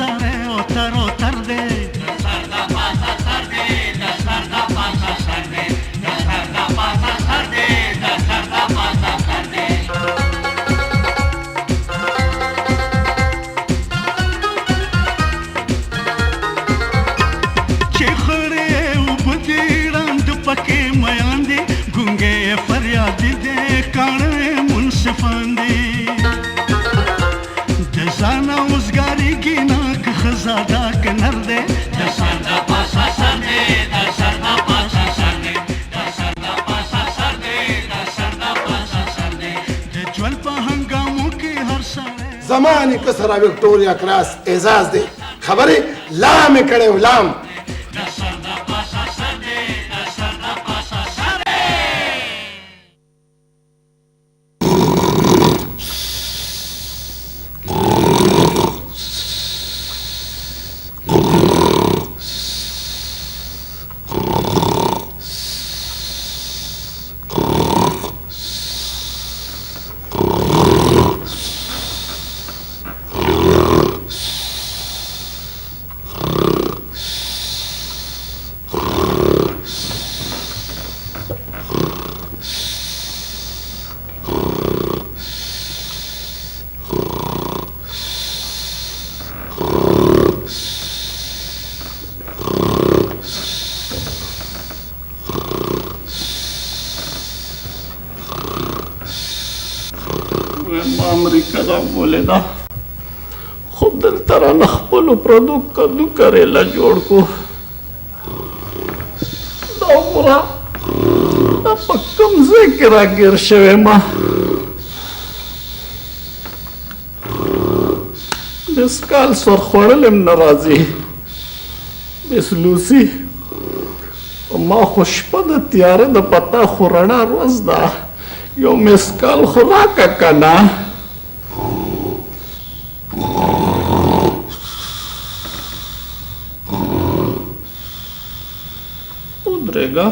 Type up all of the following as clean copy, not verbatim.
سره او تر دې د سر د پاسه سر دې د سر د پاسه سر دې د سر د پاسه سر دې د سر د پاسه سر دې چې خړې وبدي راند پکې میان دي ګونګې فریاد دې کاڼه منصفان دي زانا وزګاری کینا که خزادا کنر دے د سر د پاسا سر دے د سر د پاسا سر دے د سر د پاسا سر دے د سر د پاسا سر دے د ژوند په هنګامو کې هر سړی زماني کسره وکټوريا کراس اعزاز دے خبره لام کړه لام د سر د پاسا سر دے د سر د پاسا سر دے امریکا دا بولے دا خود دل ترا نخپلو پردو کدو کریلا جوڑ کو دا برا دا پا کم ذکرہ گر شوے ما بس کال سور خوڑلم نرازی بس لوسی ما خوشپا دا تیاره دا پتا خورانا روز دا یو مسکال خوراکا کنا ادریگا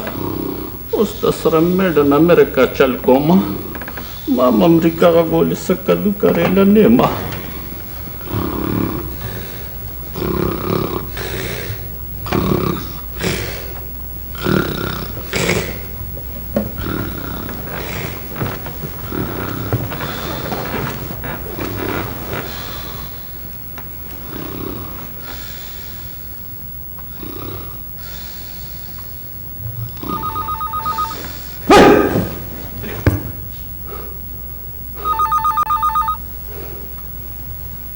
اس تسرم میڈن امریکا چل کو مام امریکا کا گولی سکدو کریلا نیما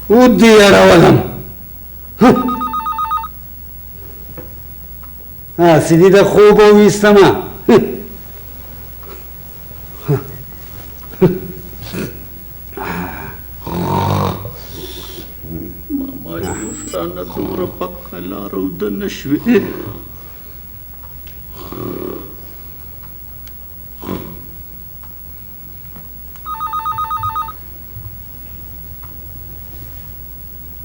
ودي اراولم سيدي ده خوب ويستمع ماما يوشتانا دور بقى لا رود نشوي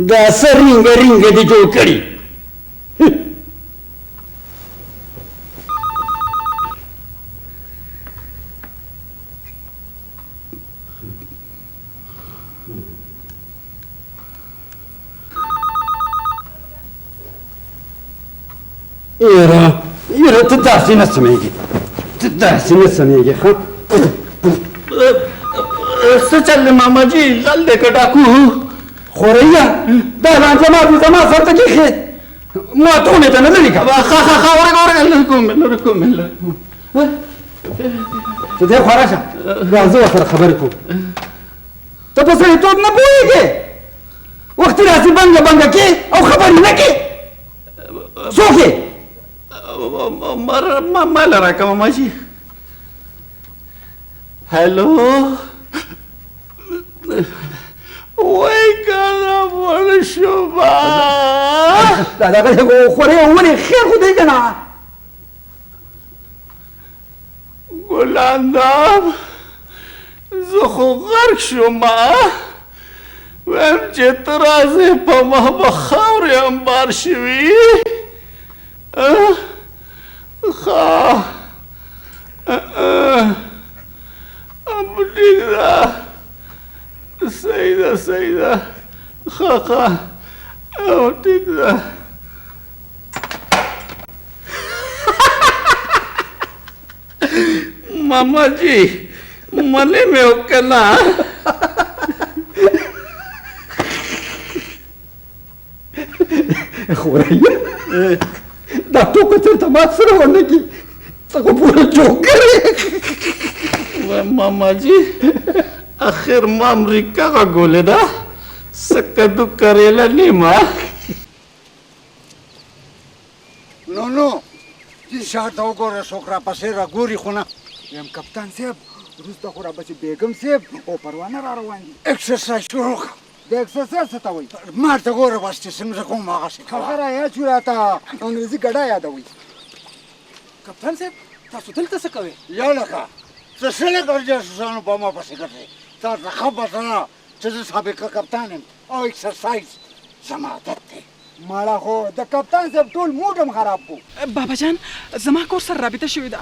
دا سر رنگ دی جو کری يرى تدعسي نسميجي ها سچل ماما جی غل دے کٹاکو خوريا دا لانجا ما في زمان صرت كيخي ما توني تنزلك خا ورقم تدي خراشا رازو اثر خبركم تبصري تود نبويكي وقت راسي بانجا كي او خبري نكي سوكي ما لراك ماما جي هلو ويكنا مرشوبا لا خوريا ولي خير خديجنا ګلندام زه خو غرق شومه ویم چې ته راځې په ما به خاورې انبار شوي ښه ټیک ده صحیح ده ښه ټیک ده मामा जी मने में ओकना خورایه دا ټوکه چېرته ما سره ونه کړي ته خو پوره جوک کرې मामा जी आखिर मां अमेरिका का गोले दा सकदू करेला नहीं मां نو چې شاته وګوره څوک راپسې راګوري خو نه یم کپتان صاحب وروسته خو رابسې بیګم صاحب او پروانه را روان دي اکسرسایز شروع کړه د اکسرسایز څه ته وایي ما ته ګوره بس چې څنګه کوم هغسې کوه خبره یاد شو راته انګریزي ګډا یادوي کپتان صاحب تاسو دلته څه کوئ یا لکه څه سړی کړ جاسوسانو په ما پسې ګرځې تا ته ښه پته ده چې زه سابقه کپتان یم او اکسرسایز زما عادت دی ماړه خو د کپتان صاحب ټول موډ هم خراب کو بابا جان زما کور سره رابطه شوې ده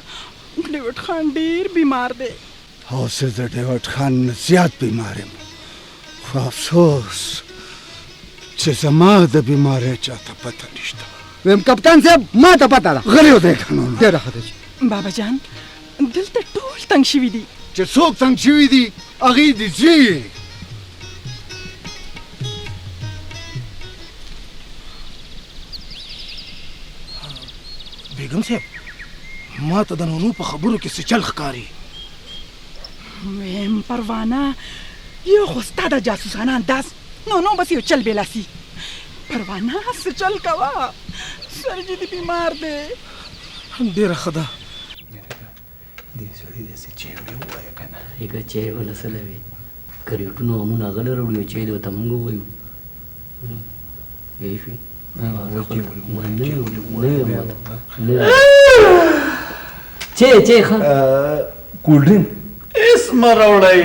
ډیوډ خان ډیر بیمار دی او زه د ډیوډ خان نه زیات بیمار یم خو افسوس چې زما د بیمارۍ چاته پته نشته ویم کپتان صاحب ما ته پته ده غلی ودرې که نو ډېره ښه ده بابا جان دلته ټول تنګ شوي دي چې څوک تنګ شوي دي هغې دي ځي بیگم صاحب ما ته د نونو په خبرو کې څه چل ښکاري ویم پروانه یو خو ستا د جاسوسانه انداز نو بس یو چل بېلاسي پروانه څه چل کوه سرجي دې بیمار دی ډېره ښه ده دې سړي داسې چای ووایه که نه هغه چای به له څه نه وي کرېټونو همونه هغه نه راوړي چای دې ورته مونږ ووایو یې شوې چای ښه کول ډرینک اسم راوړی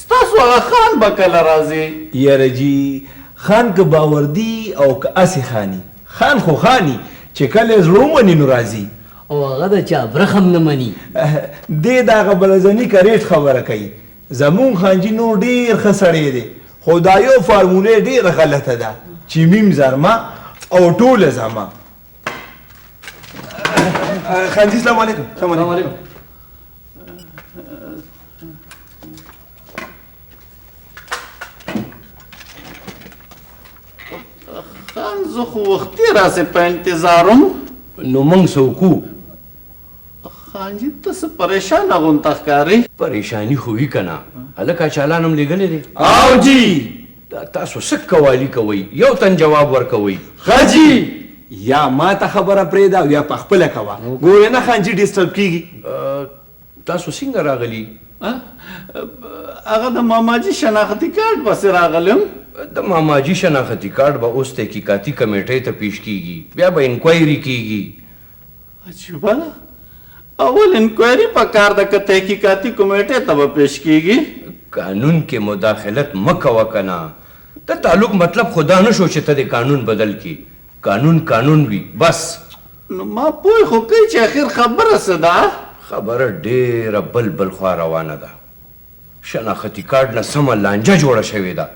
ستاسو هغه خان به کله راځي یاره جی خان که باوردي او که اسې خاني خان خو خاني چې کله یې زړه ومني نو راځي او هغه د چا برخم نه مني دې د هغه بلزني کریټ خبره کوي زمون خانجي نور ډېر ښه سړی دی خو دا یو فارموله ډېره غلطه ده چې میم زرما او ټوله زما خانجي سلام علیکم سلام علیکم خان زه خو وختي راسې په انتظارم نو موږ څه وکړو خان جي ته څه پریشانه غونته ښکارې پریشانی خو وي که نه هلکه چالان هم لېږلی دی او جی دا تاسو څه قوالي کوئ یو تن جواب ورکوئ خاجي یا ما ته خبره پرېږده او یا په خپله کوه ګورې نه خانجي ډسټرب کېږي تاسو څنګه راغلي هغه د ماماجي شناختي کارت پسې راغلم د ماماجي شناختي کارت به اوس تحقیقاتي کمیټۍ ته پیش کیږي بیا به انکوایري کیږي عجیبه ده اول انکوایري په کار ده که تحقیقاتي کمیټې ته به پیش کیږي قانون کې مداخلت مه کوه که نه د تعلق مطلب خدا نه شو چې ته د قانون بدل کی قانون وي بس نو ما پوه خو کوي چې اخر خبره څه ده خبره ډېره بل خوا روانه ده شناختي کارت نه سمه لانجه جوړه شوې ده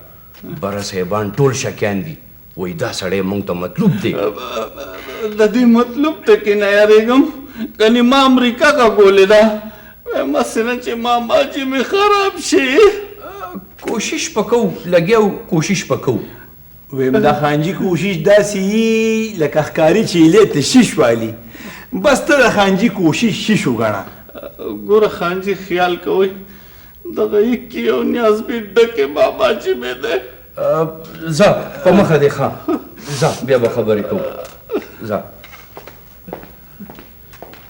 بره صاحبان ټول شکیان دي وایي دا سړی موږ ته مطلوب دی د دې مطلب ته کې نه یارېږم کنې ما امریکا کا ګولې ده مثلا چې ماماجي مې خراب شي کوشش پکو لګیو کوشش پکو ویم د خانجي کوشش داسې یي لکه ښکاري چې ایلې ته شیش والي بس ته د خانجي کوشش شیش وګڼه ګوره خان جي خیال کوئ دغه یکې یو نیازبي ډکې ماماجي مې دی ځه په مخه دی ښه ځه بیا به خبرې کوو ځه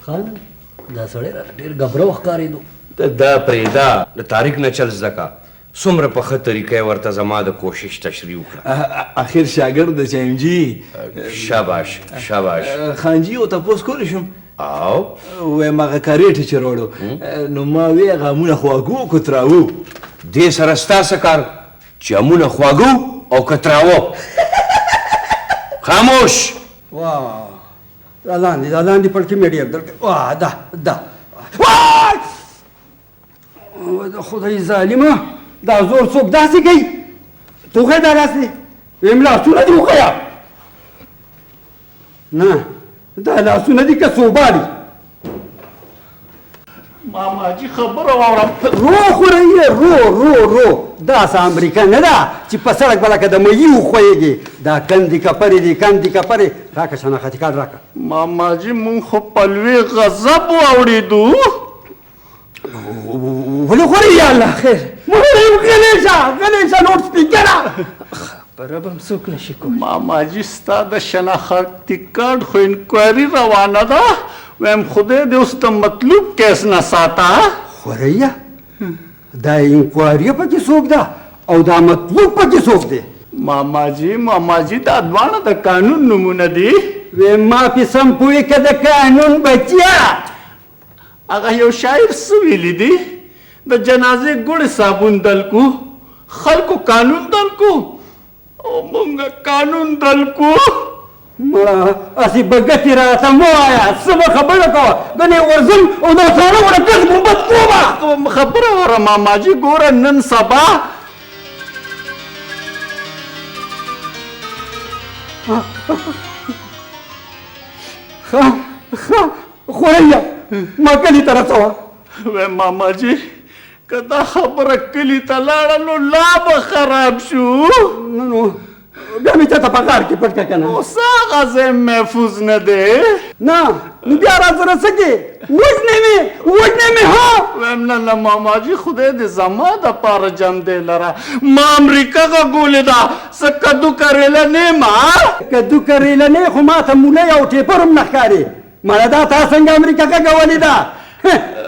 خان دا سړی راته ډېر ګبره ښکارېدو دا پرېږده د تاریک نه چل زده که څومره په ښه طریقه یې ورته زما د کوشش تشریح وکړه اخر شاګرد د چایم شاباش خانجي او تپوس کولی شم او وایم هغه کریټ چې راوړو نو ما وی هغه امونه خواږو کتراوو دې سره ستا څه کار چې امونه خواږو او کتراوو خاموش واه دا لاندې پړکې مې ډېر درکړ واه دا د خدای ظالمه دا زور څوک داسې کوي توخی دا داسې ویم لاسونه دې وښیه نه دا لاسونه دي که صوبه دي ماما جی خبر اورم رو خورئ رو داسې امریکا نه ده چې په سړک به لکه د مهي وښویږي دا کندې کپرې دي کندې کپرې راکړه شناختي کارت راکړه ماما جی مونږ خو په لوی غضب واورېدو ولې خورئ یا الله خیر غلی شه لوډ سپیکره خبره به هم څوک نشي کولی ماما جی ستا د شناختي کارت خو انکوایري روانه ده ویم خدای دې اوس د مطلوب کیس نه ساته خورئ دا انکوایري پکې څوک ده او دا مطلوب پکې څوک دی ماما جی دا دواړه د قانون نومونه دي وی ما پې سم پوهې که د قانون بچیا هغه یو شاعر څه ویلي دي د جنازې ګوړې صابون دل کو خلکو قانون دل کو او مونږ قانون دل کو مړه هسې بګتې راته مه وایه څه به خبره کوه ګنې ورځم او دا ساړه وړه ګز ګمبد کومه خبره وره ماما جی ګوره نن سبا خورئ ما کلي ته رسوه وی ماما جی که دا خبره کلي ته لاړه نو لا به خراب شو نو بیا مې چاته په غار کې پټ کړه که نه اوس هغه ځای محفوظ نه دی نه نو بیا راسره څه کې وژنې مې ها ویم نه ماما جی خدای دې زما دپاره جم دی لره ما امریکا غږولې ده څه کدو کریله نه ما کدو کریله نه خو ما ته مولی او ټیپر هم نه ښکاري مړه دا تا څنګه امریکا غږولې ده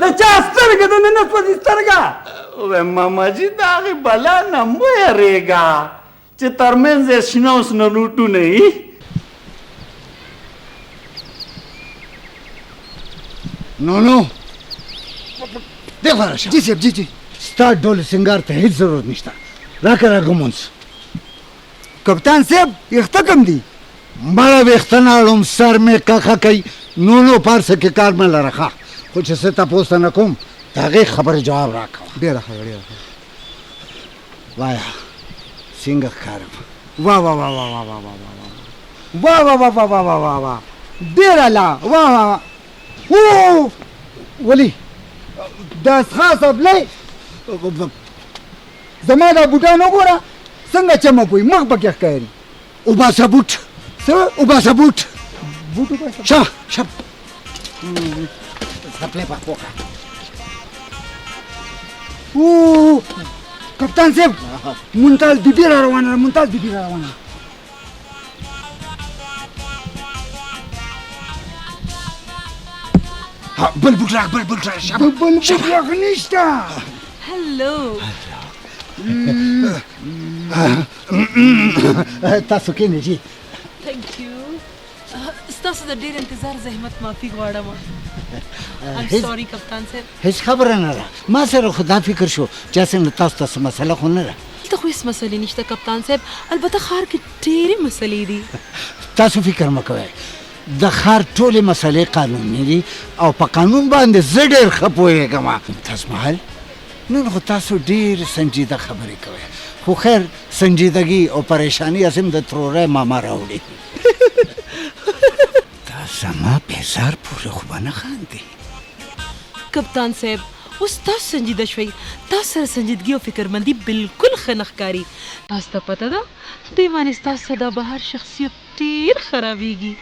د چا سترګه ده نه سوځي سترګه ویم ماما جی د هغې بلا نه مه یېرېږه چې ترمنځ یې شنه اوسنه لوټونه یي نو دغه راشه جی صاحب جی ستا ډول سنگار ته هیڅ ضرورت نشته راکړه راګمونځ کپتان صاحب ویښته کم دي مړه ویښته ناړم سر مې کاخه کوي نو پارسه کې کار مې لره ښه خو چې څه تپوس ته نه کوم د هغې خبرې جواب راکوه ډېره ښه وایه څنګه ښکارم واه واه واه واه واه واه واه واه واه واه واه واه ډېره لا واه واه واه ولی دا څښا صبلی زما دا بوټان وګوره څنګه چمکوي مخ پکې ښکاري وباسه بوټ څه وباسه بوټ بوټ وباسه شه څپلۍ په خوکه او کپتان صاحب مونتاز بیبي را روانه بل بوټ راک بل بوټ راک نشته هلو تاسو کینې جی ثانک یو ستاسو د ډېر انتظار زحمت معافي غواړم I'm sorry کپتان صاحب هیڅ خبره نه ده ما سره خو دا فکر شو چې څنګه تاسو ته څه مسله خو نه ده دلته خو هېڅ مسلې نشته کپتان صاحب البته ښار کې ډېرې مسلې دي تاسو فکر مه کوئ د ښار ټولې مسلې قانوني دي او په قانون باندې زه ډېر ښه پوهېږم تاسو مهال نن خو تاسو ډېر سنجیده خبرې کوئ خو خیر سنجیدګي او پریشانی اسیم د تروری ماما راوړي دا زما بیزار پورې خو به نه خاندي کپتان صاحب اوس تاسو سنجیده شوئ تاسو سره سنجیدګي او فکرمندي بالکل ښه نه ښکاري تاسو ته پته ده دوی باندې ستاسو د بهر شخصیت ډېر خرابېږي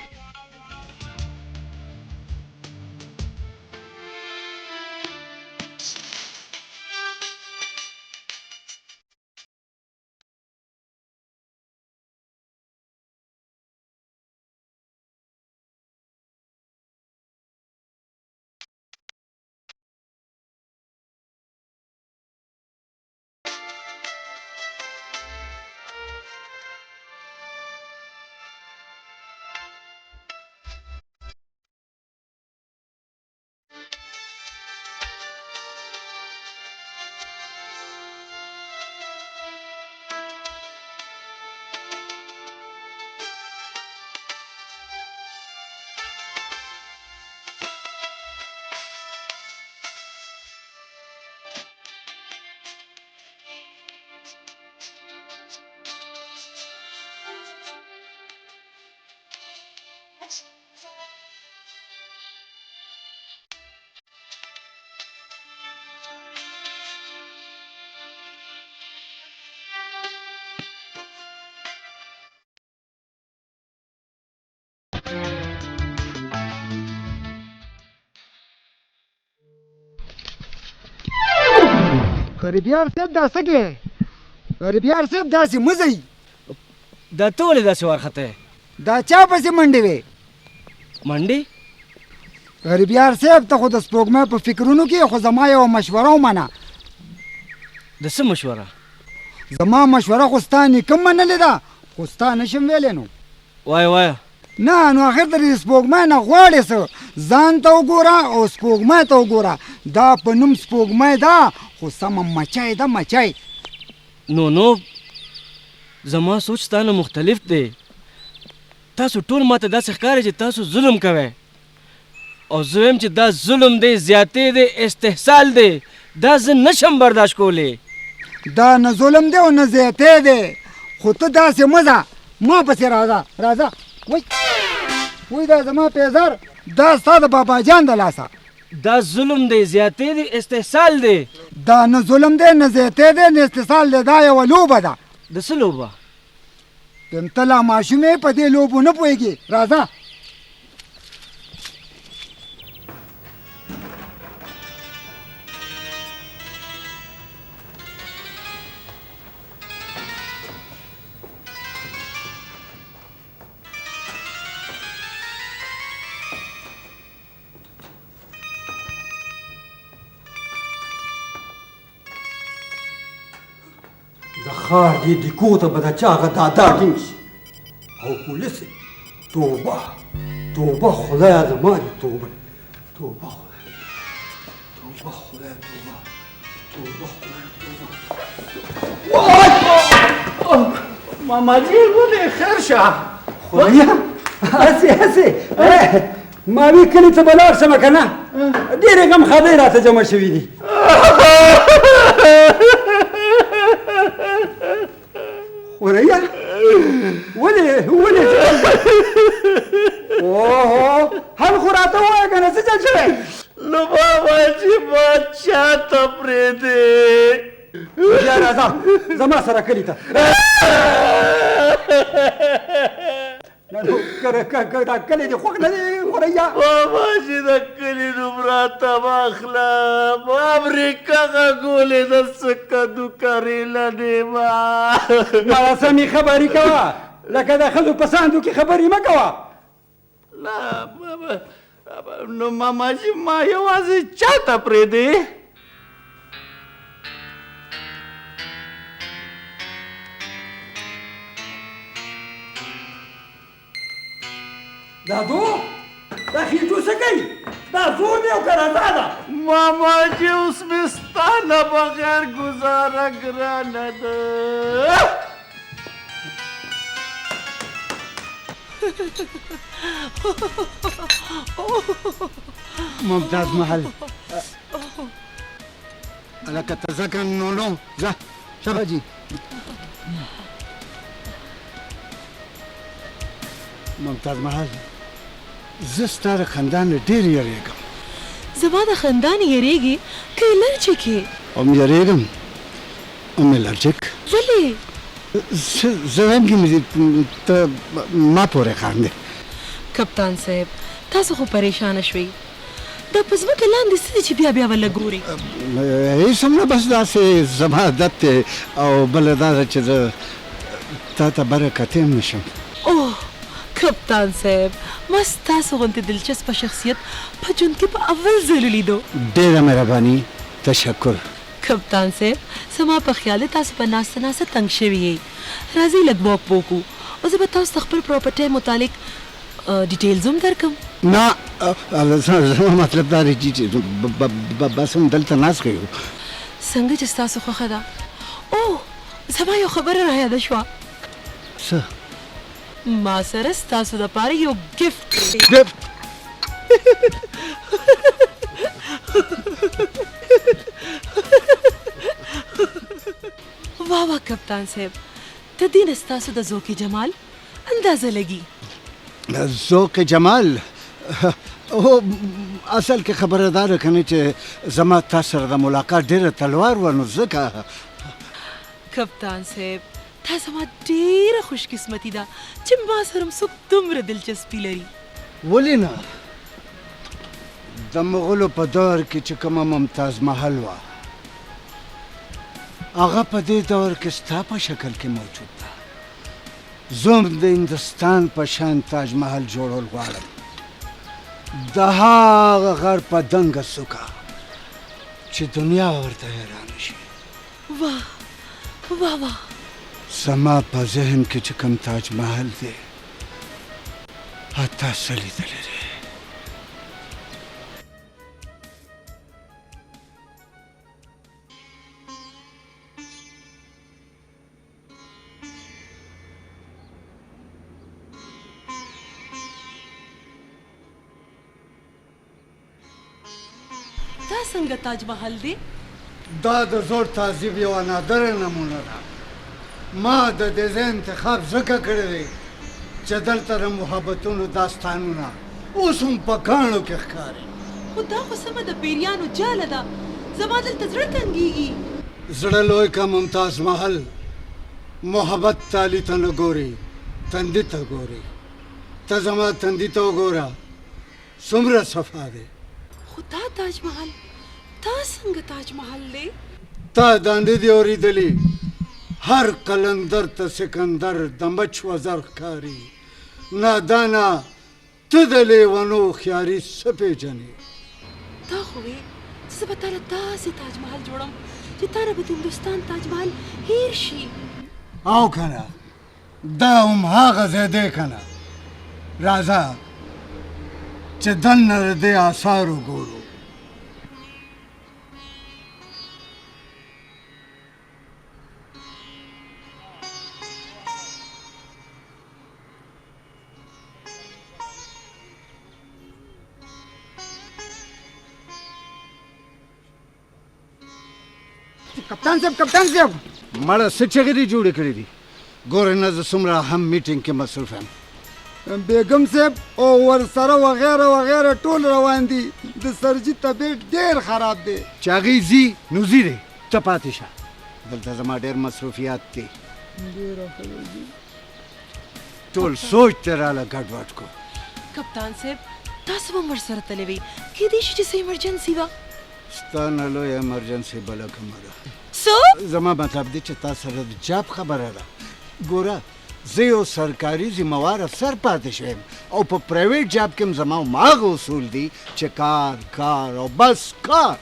غریبیار صاحب دا څه کوې غریبیار صاحب داسې مه ځئ دا ته ولې داسې وارخطی دا چا پسې منډې وې منډې غریبیار صاحب ته خو د سپوږمۍ په فکرونو کې خو زما یوه مشوره ومنه د څه مشوره زما مشوره خو ستا نیکه منلې ده خو ستا نشم ویلی نو وایه وایه نه نو اخر ته د سپوږمۍ نه غواړې څه ځان ته وګوره او سپوږمۍ ته وګوره دا په نوم سپوږمۍ ده خو سمه مچی ده مچی نو زما سوچ ستا نه مختلف دی تاسو ټول ماته داسې ښکاري چې تاسو ظلم کوئ او زه وایم چې دا ظلم دی زیاتې دی استحصال دی دا زه نشم برداشت کولی دا نه ظلم دی او نه زیاتی دی خو ته داسې مه ځه ما پسې راځه وای دا زما پیزار دا ستا د بابا جان د لاسه دا ظلم دی زیاتې دی استحصال دی دا نه ظلم دی نه زیاتی دی نه استحصال دی دا یوه لوبه ده د څه لوبه ته لا ماشوم یې په دې لوبو نه پوهېږي راځه د ښار دې دیکو ته به د چا هغه دادا ټینګ شي او پولیس توبه توبه خدایه زما دې توبه توبه خدایه توبه خدایه توبه خدایه ماما جی ولې خیر شه خدایه هسې ما وی کلي ته به لاړ شمه که نه ډېرې غمخادۍ راته جمع شوي دي خوریا ولې اوهو حل خو راته ووایه که نه څه چل شوی نو ماما جی ما چاته پرېږدې بیا راځه زما سره کلي ته دا کلي دې خوښ نه دی خوریا ماما جی د کلي نوم راته مه اخله ما امریکا غږولې د څه کدو کرېله نیمه ما سمې خبرې کوه لکه د ښځو په ساندو کې خبرې مه کوه نه نو ماما جی ما یوازې چاته پرېږدې دادو دا خېټو څه کوي دا زور دی او که رضا ده ماما جی اوس مې ستا نه بغیر ګزاره ګرانه ده ممتاز محل لکه ته ځه که نو ځه شبه جي ممتاز محل زه ستا د خندان نه ډېر یېرېږم زما د خندان یېرېږي که الرجک یې هم یېرېږم هم الرجک ولې زه وایم چې ته ما پورې خاندې کپتان صاحب تاسو خو پریشانه شوئ دا په ځمکه لاندې څه دي چې بیا ولله ګورئ هېڅ هم نه بس داسې زما عادت دی او بله دا ده چې زه تا ته بره کتې هم نشم اوه کپتان صاحب ما ستاسو غوندې دلچسپه شخصیت په ژوند کې په اول ځل ولیدو ډېره مهرباني تشکر کپتان صاحب زما په خیال تاسو په ناسته ناسته تنګ شوي یئ راځئ لږ واک وکړو او زه به تاسو ته خپل پراپرټۍ متعلق ډیټیلز هم درکړم نه زما مطلب دا دی چې بس هم دلته ناست یو څنګه چې ستاسو خوښه ده اوه زما یو خبره رایاده شوه څه ما سره ستاسو دپاره یو ګفټ واه واه کپتان صاحب د دې نه ستاسو د ذوق جمال اندازه لګي ذوق جمال او اصل کې خبره دا ده کنه چې زما تاسو سره د ملاقات ډېره تلوار و نو ځکه کپتان صاحب تا زما ډېره خوش قسمتي ده چې ما سره هم څوک دومره دلچسپي لري ولې نه د مغولو په دور کې چې کومه ممتاز محل وه هغه په دې دور کې ستا په شکل کې موجود ده. زه د هندوستان په شان تاج محل جوړول غواړم، د هغه غر په دنګه څوکه چې دنیا ورته حیرانه شي. واه واه واه. زما په ذهن کې چې کوم تاج محل دی تاسو لیدلی دی. دا څنګه تاج محل دی؟ دا د زوړ تهذیب یوه نادره نمونه ده. ما د دې ځای انتخاب ځکه کړی دی چې دلته د محبتونو داستانونه اوس هم په کاڼو کې ښکاري. خو دا خو سمه د پیریانو جاله ده، زما دلته زړه تنګېږي. زړه لوی که ممتاز محل، محبت تالی ته نه ګوري، تندي ته ګوري. ته زما تندي ته وګوره، څومره صفا دی. خو دا تاج محل، دا څنګه تاج محل دی؟ تا داندې دي اورېدلي، هر قلندر ته سکندر د مچ وزر ښکاري. نادانه ته د لیونو خیاري څه پېژنې؟ تا خو وې چې زه به تا له داسې تاج محل جوړم چې تا نه به د هندوستان تاج محل هیر شي. او که نه، دا هم هغه ځای دی که نه. راځه چې دننه د دې آثار وګورو. کپتان صاحب مړه څه چغې دې جوړې کړې دي؟ ګورې نه، زه څومره هم میټینګ کې مصروف یم. بیګم صاحب او ورسره وغیره وغیره ټول روان دي. د سرجي طبیعت ډېر خراب دی. چې هغې ځي نو ځي دی، ته پاتې شه. دلته زما ډېر مصروفیات دي. ټول سوچ ته راله ګډوډ کو. کپتان صاحب تاسو به هم ورسره تللی وئ، کیدای شي چې څه ایمرجنسي وه. ستا نه لویه ایمرجنسي بله کومه ده؟ څه؟ زما مطلب دی چې تا سره د جاب خبره ده. ګوره، زه یو سرکاري ذمهوار افسر پاتې شویم او په پرایویټ جاب کې هم زما هماغه اصول دي چې کار کار او بس کار.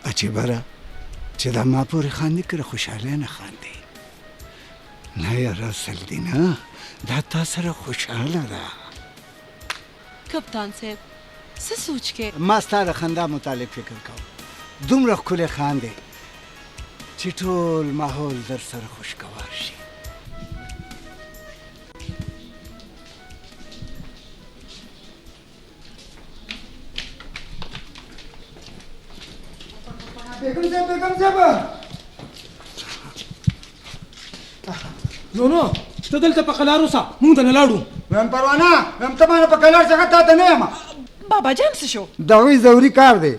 عجیبه ده چې دا ما پورې خاندي که د خوشحالۍ نه خاندي. نه یاره سلدینه، دا تا سره خوشحاله ده. کپتان صاحب څه سوچ کې؟ ما ستا د خندا متعلق فکر کوم. دومره ښکلې خاندې چې ټول ماحول در سره خوشګوار شي. بیگم صاحب نو ته دلته په قلار اوسه، مونږ ته نه لاړو. ویم پروانه، ویم ته مانه په قلار څخه تا ته نه یم. بابا جان څه شو؟ د هغوی ضروري کار دی.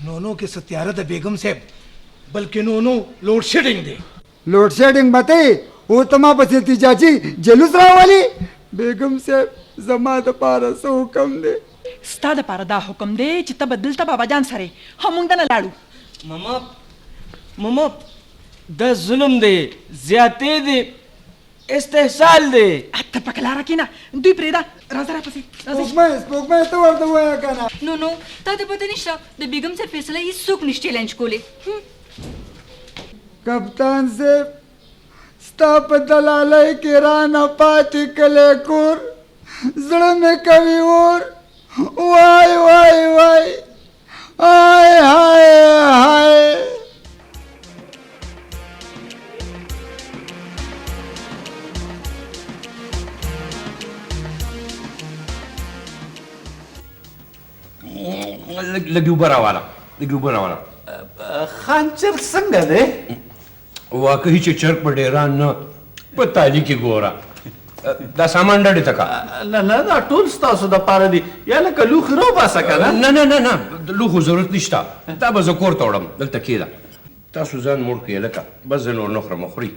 نو کې څه تیاره ده بیګم صاحب، بلکې نو لوډ شیډینګ دی. لوډ شیډینګ به ته او ته ما پسې احتجاجي جلوس راولي. بیگم صاحب زما دپاره څه حکم دی؟ ستا دپاره دا حکم دی چې ته به دلته بابا جان سره هم مونږ ته نه لاړو. ماما دا ظلم دی، زیاتې دی، استحصال دی. ته په کلاره کښېنه، دوی پرېږده، راځه راپسې. سپوږمۍ ته ورته ووایه که نه. نو تا ته پته نشته د بیګم صاحب فیصله هېڅوک نشي چیلنج کولی. کپتان صاحب ستا په دلالۍ کې رانه پاتې کلی کور، زړه مې کوي اور. وای وای وای هاي هاي هاي. لږ اوبه راواله، لږ اوبه راواله. خانچر څنګه دی؟ واقعي چې چرګ په ډیران نه په تالي کې ګوره. دا سامان ډډې ته کا. نه دا ټول ستاسو دپاره دي، یا لکه لوښي راوباسه که نه. نه د لوښو ضرورت نشته، دا به زه کور ته وړم. دلته کښېنه، تاسو ځان موړ کړئ لکه، بس زه نور نه خورم، خوري.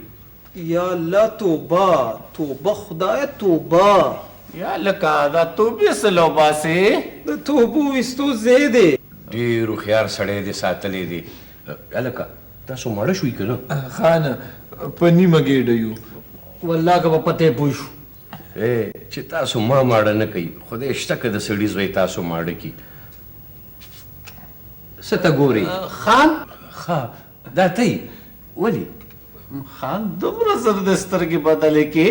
یا الله توبه توبه خدای توبه. یا لکه دا توبې څه لوباسې؟ د توبو ویستو ځای دی. ډېر هوښیار سړی دی ساتلی دی. هلکه تاسو ماړه شوي که نه؟ خانه په نیمه ګېډه یو. والله که به پته پوه شو چې تاسو ما ماړه نه کوي، خدای شته که د سړي زوی تاسو ماړه کي. څه ته ګورې؟ خان ښه دا ته ولې؟ خان دومره زر د سترګې بدلې کې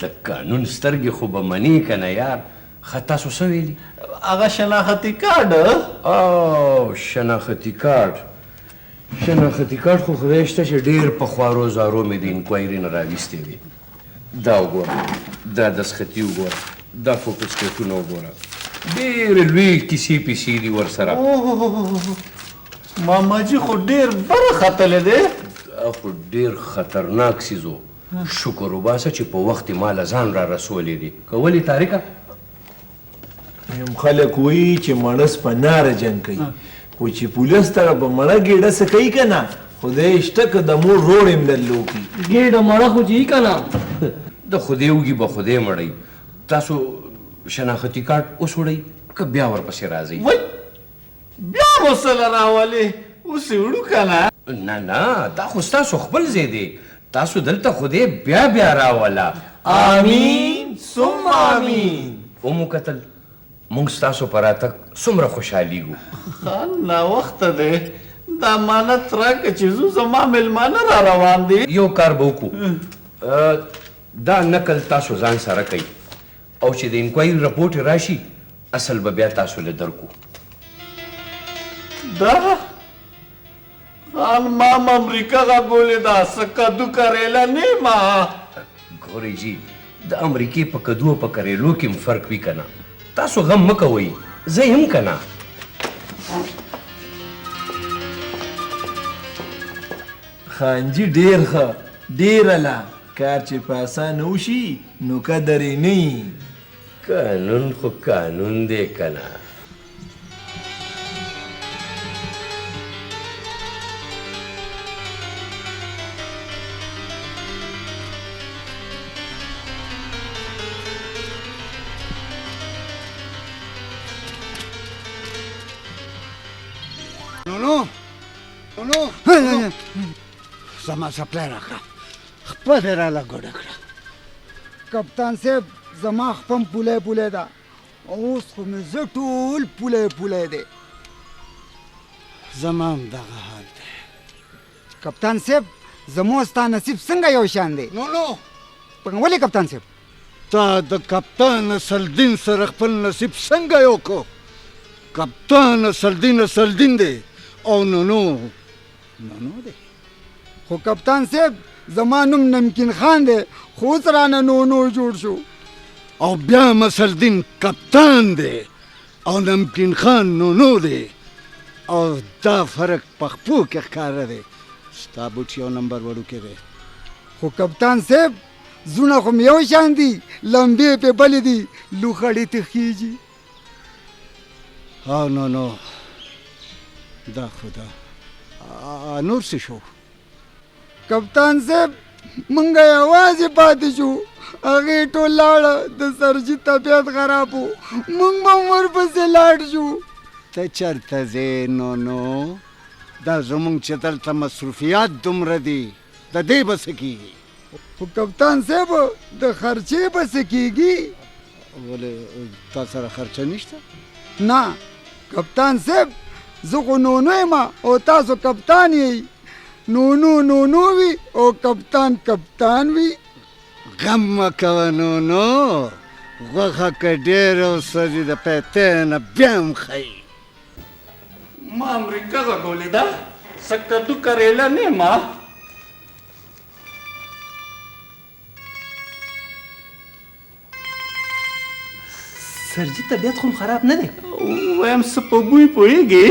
د قانون سترګې خو به منې که نه یار. ښه تاسو څه ویلي؟ هغه شناختي کارډ. او شناختي کارډ خو خدای شته چې ډېر په خوارو زارو مې د انکوایري نه راویستی دی. دا وګوره، دا دستخطي وګوره، دا فوټوسټیټونه وګوره، ډېرې لوی کیسې پیسې دي ورسره. ماماجي خو ډېر بره ختلی دی. دا خو ډېر خطرناک څیز و. شکر وباسه چې په وخت یې ما له ځان را رسولی دی. که ولې تاریکه؟ یم خلک وایي چې مړس په ناره جنګ کوي، خو چې پولیس ته به مړه ګېډه څه کوي که نه، خدای شته که د مور روړ یې مدلو کي. ګېډه مړه خو جي که نه د خدای وږي به خدای مړی. تاسو شناختي کارډ اوس وړئ که بیا ورپسې راځئ؟ وای بیا مو سره راولې، اوس یې وړو که نه؟ نه دا خو ستاسو خپل ځای دی. تاسو دلته خدای بیا راوله. آمین ثم آمین. ومو کتل موږ ستاسو په راتګ څومره خوشحالیږو. خان ناوخته دی، دا امانت راکړه چې زو زما مېلمانه را روان دي. یو کار به وکړو، دا نقل تاسو ځان سره کوئ او چې د انکوایري رپورټ راشي اصل به بیا تاسو له درکو. دا خان ما امریکا غږولې ده، څه کدو کریله نه ما. ګورئ جي د امریکې په کدو او په کریلو کې هم فرق وي که نه. تاسو غم مه کوئ، زه یم که نه. خانجي ډېر ښه، ډېره لا کار چې په اسانه وشي نو قدر یې نه وي. قانون خو قانون دی که نه. نو زما سپلای راکړه، خپل یې راله ګوډه کړه. کپتان صاحب زما خپم پولی ده، اوس خو مې زه ټول پولی دی. زما هم دغه حال دی. کپتان صاحب زمو ستا نصیب څنګه یو شان دی؟ نو ولې کپتان صاحب؟ تا د کپتان اصلدین سره خپل نصیب څنګه یو کو؟ کپتان اصلدین دی او نو دی. خو کپتان صاحب زما نوم نمکین خان دی، خو اوس رانه نو جوړ شو. او بیا مسلدین کپتان دی او نمکین خان نو دی. او دا فرق پخپو کې ښکاره دی. ستا بوټ یو نمبر وړوکی دی. خو کپتان صاحب زونه خو م یو شان دي، لمبې پې بلې دي، لوخړې تخیږي. او نو دا خدا نور څه شو؟ کپتان صاحب مونږه یوازې پاتې شو، هغې ټول لاړه، د سرجي طبیعت خراب و، مونږ به ورپسې لاړ شو. ته چېرته ځې نو؟ دا زمونږ چې دلته مصروفیات دومره دي، د دې به څه کېږي؟ خو کپتان صاحب د خرچې به څه کېږي؟ ولې تا سره خرچه نشته؟ نه کپتان صاحب زه خو نونو یم او تاسو کپتان یئ. نونو وي او کپتان وي. غم مه کوه نونو، غوښه که ډېره وسوځي د پیتې نه بیا هم ښایي. ما امریکا غږولې ده، څه کدو کریله نه ما. سرجي طبیعت خو خراب نه دی. وایم څه په بوی پوهېږې؟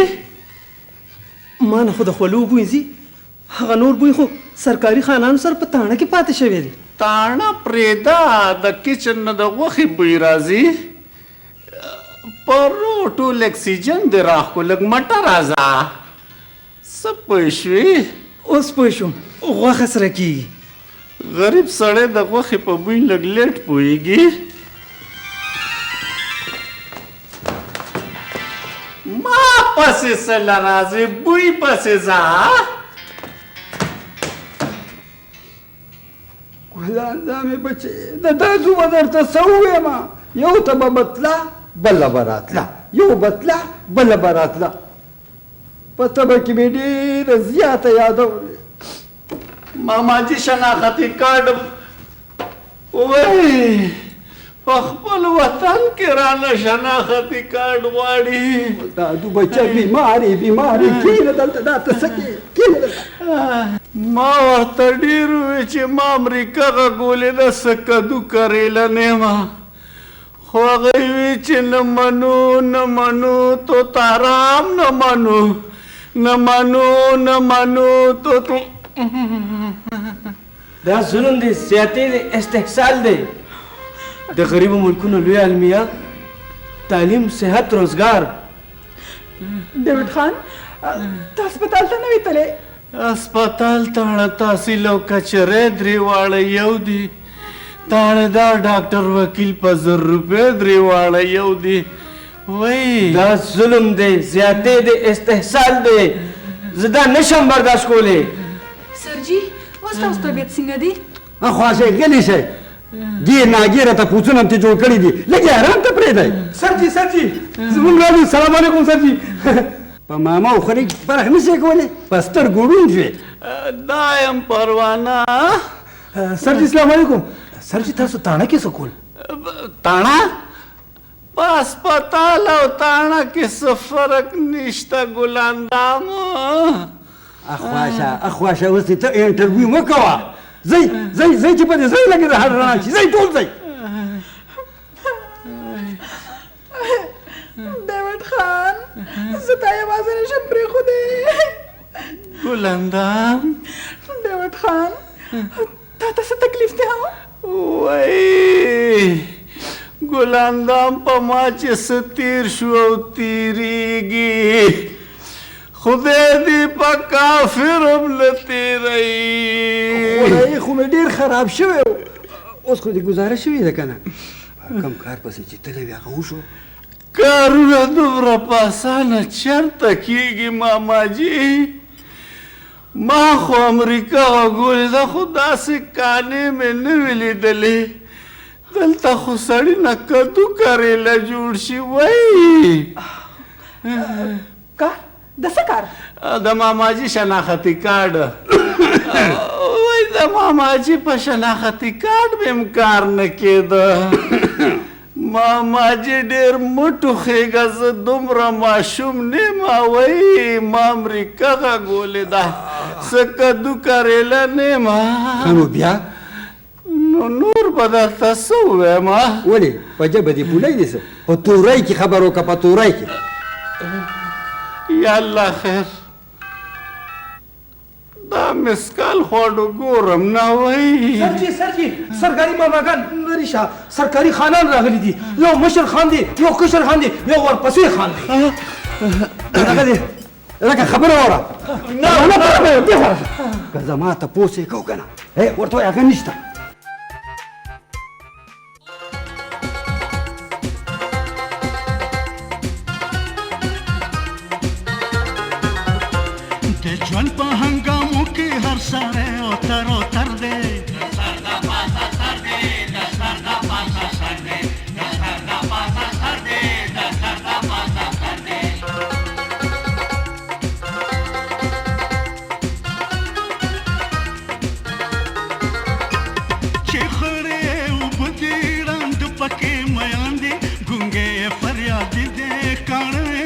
ما نه خو د خولو بوی ځي، هغه نور بوی خو سرکاري خانانو سره په تاڼه کې پاتې شوی دی. تاڼه پرېږده، د کچن نه د غوښې بوی راځي. په روټو اکسیجن دې راښکو، لږ مټه راځه. څه پوه شوې؟ اوس پوه شوم، غوښه سره کېږي. غریب سړی د غوښې په بوی لږ لیټ پوهېږي. ما پسې سله راځې بوی پسې ځه ګلانده مې بچې د داسو به درته څه ووایم یو ته به بتله بله به راتله یو بتله بله به راتله په طبع کې مې ډېره زیاته یادولې ماماجي شناختي کارډ وای په خپل وطن کې رانه شناختي کارډ غواړي دادو بچه بیمارې کېنه دلته دا ته څه کې کېنه دلته ما ورته ډېر ووی چې ما امریکا غږولې ده څه کدو کریله نه ما خو هغه یې وی چې نه منو تو تارام نه منو تو دا ظلم دی زیاتې دی استحصال دی د غریبو ملکونو لوی المیه تعلیم صحت روزګار ډیوډ خان ته هسپتال ته نه وې تللی هسپتال ته تحصیل او کچرې درې واړه یو دي تاړهدار ډاکټر وکیل په 1000 روپۍ درې واړه یو دي وای دا ظلم دی زیاتې دی استحصال دی زه دا نشم برداشت کولی سر جی اوس تاسو طبیعت څنګه دی خواشه غلی شئ ګیر ناګیره ته پوڅونه هم ترې جوړ کړي دي لږ یې ارام ته پرېږدئ سر جی زمونږ راځي سلام علیکم سر جی په ماما او خوري فرق نه شي کولی په سترګو ړوند شوې دا یم پروانه سر جی السلام علیکم سر جی تاسو تاڼه کې څه کول تاڼه په هسپتال او تاڼه کې څه فرق نشته ګلاندام اخواشه اوس دې ته انټرویو مه کوه ځئ چې په دې ځای لګې د هر رڼا شي ځئ ټول ځئ ډیوډ خان زه تا یوازې نشم پرېښودی ګلاندام ډیوډ خان تا ته څه تکلیف دی وای ګلاندام په ما چې څه تیر شو او تیریږي خدای دې په کافر هم نه تیروي خدای خو مې ډېر خراب شوی اوس خو دې ګزاره شوې ده که نه کم کار پسې چې تللی وي هغه وشو کارونه دومره په اسانه چېرته کېږي ماماجي ما خو امریکا غږولې ده خو داسې کانې مې نه وې لیدلې دلته خو سړي نه کدو کریله جوړ شي وای کار د څه کار د ماماجي شناختي کارډ وای د ماماجي په شناختي کارډ مې هم کار نه کېده ماماجي ډېر موټو خېږه زه دومره ماشوم نه ما وای ما امریکا غږولې ده څه کدو کریله نه ما نو بیا نو نور به درته څه ووایم ولې په ژبه دې پولی دې څه په تورۍ کې خبر وکړه په تورۍ کې یا الله خیر دا مسکال خوړو ګورم نه وای سر جی سرکاري ماماګان لرې شه سرکاري خانان راغلي دي یو مشر خان دی یو کشر خان دی یو ورپسې خان دی دغه دې لکه خبره وره که زما تپوس یې کوو که نه ورته وایه هغه نشته د ژوند په هنګامو کې هر سړی اوتر دی چې خړې اوبه دي ړانده پکې میان دي ګونګې فریاد دي کاڼه